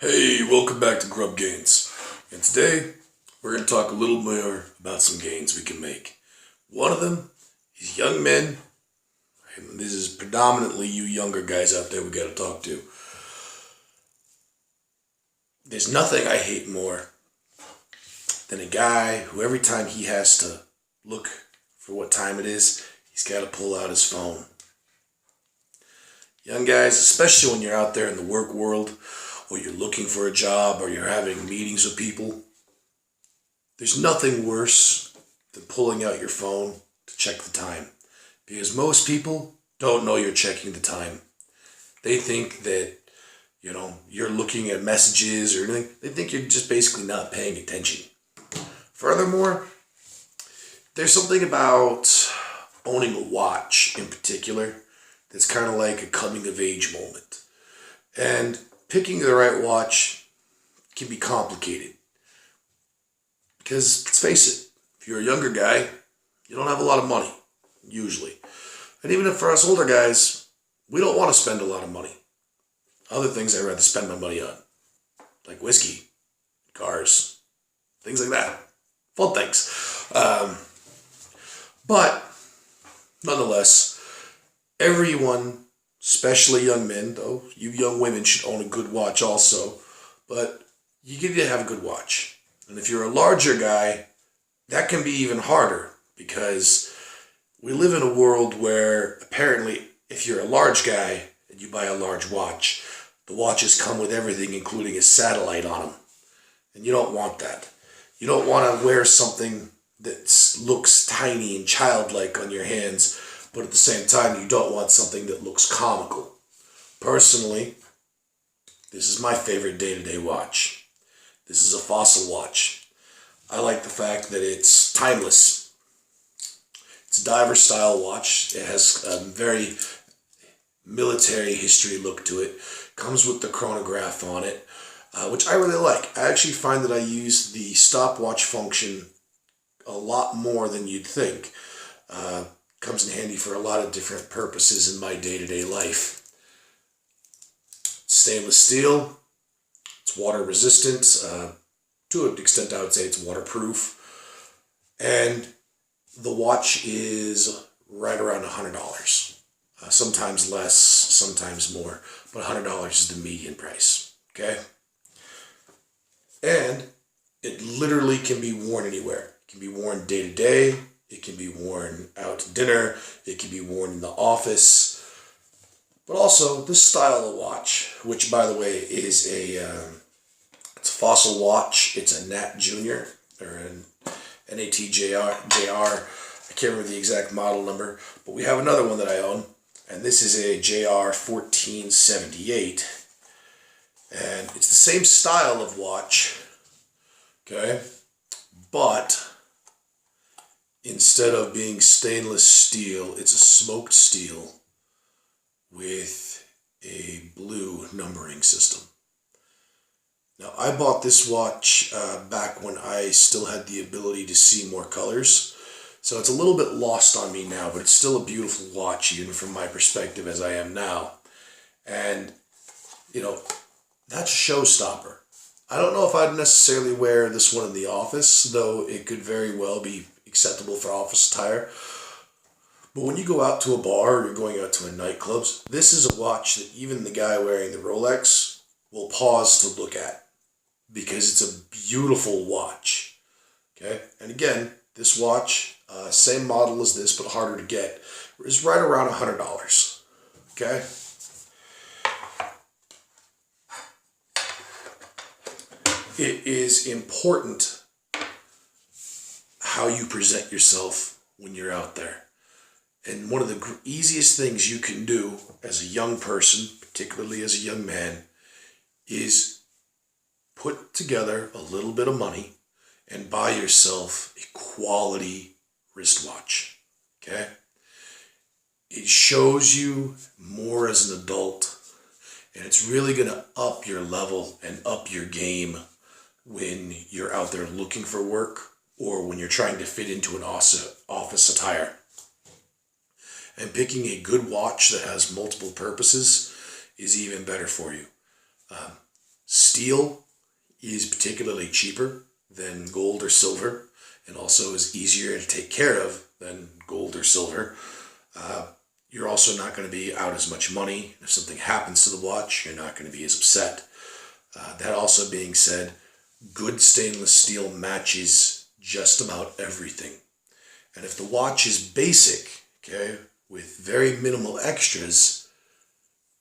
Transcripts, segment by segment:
Hey, welcome back to Grub Gains. And today, we're going to talk a little more about some gains we can make. One of them is young men, and this is predominantly you younger guys out there we got to talk to. There's nothing I hate more than a guy who every time he has to look for what time it is, he's got to pull out his phone. Young guys, especially when you're out there in the work world, or you're looking for a job, or you're having meetings with people, there's nothing worse than pulling out your phone to check the time. Because most people don't know you're checking the time. They think that, you're looking at messages or anything. They think you're just basically not paying attention. Furthermore, there's something about owning a watch in particular that's kind of like a coming of age moment. And picking the right watch can be complicated. Because, let's face it, if you're a younger guy, you don't have a lot of money, usually. And even if for us older guys, we don't want to spend a lot of money. Other things I'd rather spend my money on, like whiskey, cars, things like that. Fun things. But, nonetheless, everyone, especially young men, though you young women should own a good watch also, but you need to have a good watch. And if you're a larger guy, that can be even harder because we live in a world where apparently if you're a large guy and you buy a large watch, the watches come with everything including a satellite on them. And you don't want that. You don't want to wear something that looks tiny and childlike on your hands, but at the same time, you don't want something that looks comical. Personally, this is my favorite day-to-day watch. This is a Fossil watch. I like the fact that it's timeless. It's a diver-style watch. It has a very military history look to it. Comes with the chronograph on it, which I really like. I actually find that I use the stopwatch function a lot more than you'd think. Comes in handy for a lot of different purposes in my day-to-day life. Stainless steel, it's water resistant, to an extent I would say it's waterproof, and the watch is right around $100. Sometimes less, sometimes more, but $100 is the median price, okay? And it literally can be worn anywhere. It can be worn day to day. It can be worn out to dinner. It can be worn in the office. But also, this style of watch, which by the way is it's a Fossil watch. It's a Nat Junior, or an NATJR. I can't remember the exact model number, but we have another one that I own, and this is a JR 1478. And it's the same style of watch, okay? But instead of being stainless steel, it's a smoked steel with a blue numbering system. Now, I bought this watch back when I still had the ability to see more colors, so it's a little bit lost on me now, but it's still a beautiful watch, even from my perspective as I am now. And, that's a showstopper. I don't know if I'd necessarily wear this one in the office, though it could very well be acceptable for office attire. But when you go out to a bar or you're going out to a nightclub, this is a watch that even the guy wearing the Rolex will pause to look at because it's a beautiful watch. Okay, and again, this watch, same model as this, but harder to get, is right around $100. Okay. It is important how you present yourself when you're out there. And one of the easiest things you can do as a young person, particularly as a young man, is put together a little bit of money and buy yourself a quality wristwatch. Okay? It shows you more as an adult, and it's really going to up your level and up your game when you're out there looking for work or when you're trying to fit into an office attire. And picking a good watch that has multiple purposes is even better for you. Steel is particularly cheaper than gold or silver, and also is easier to take care of than gold or silver. You're also not going to be out as much money. If something happens to the watch, you're not going to be as upset. That also being said, good stainless steel matches just about everything. And if the watch is basic, okay, with very minimal extras,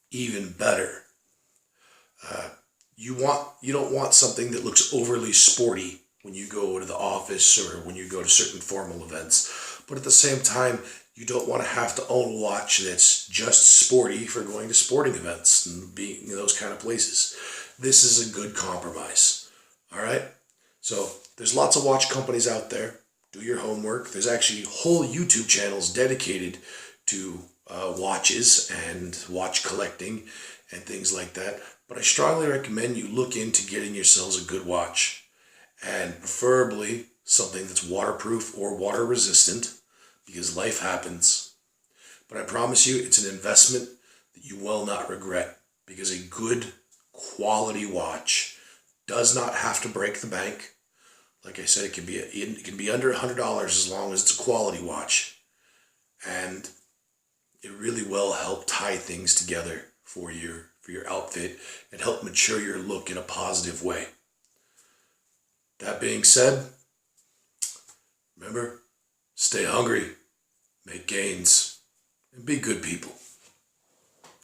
even better. You don't want something that looks overly sporty when you go to the office or when you go to certain formal events. But at the same time, you don't want to have to own a watch that's just sporty for going to sporting events and being in those kind of places. This is a good compromise. All right? So there's lots of watch companies out there. Do your homework. There's actually whole YouTube channels dedicated to watches and watch collecting and things like that. But I strongly recommend you look into getting yourselves a good watch, and preferably something that's waterproof or water resistant, because life happens. But I promise you, it's an investment that you will not regret, because a good quality watch does not have to break the bank. Like I said, it can be under $100 as long as it's a quality watch, and it really will help tie things together for your outfit and help mature your look in a positive way. That being said, remember, stay hungry, make gains, and be good people.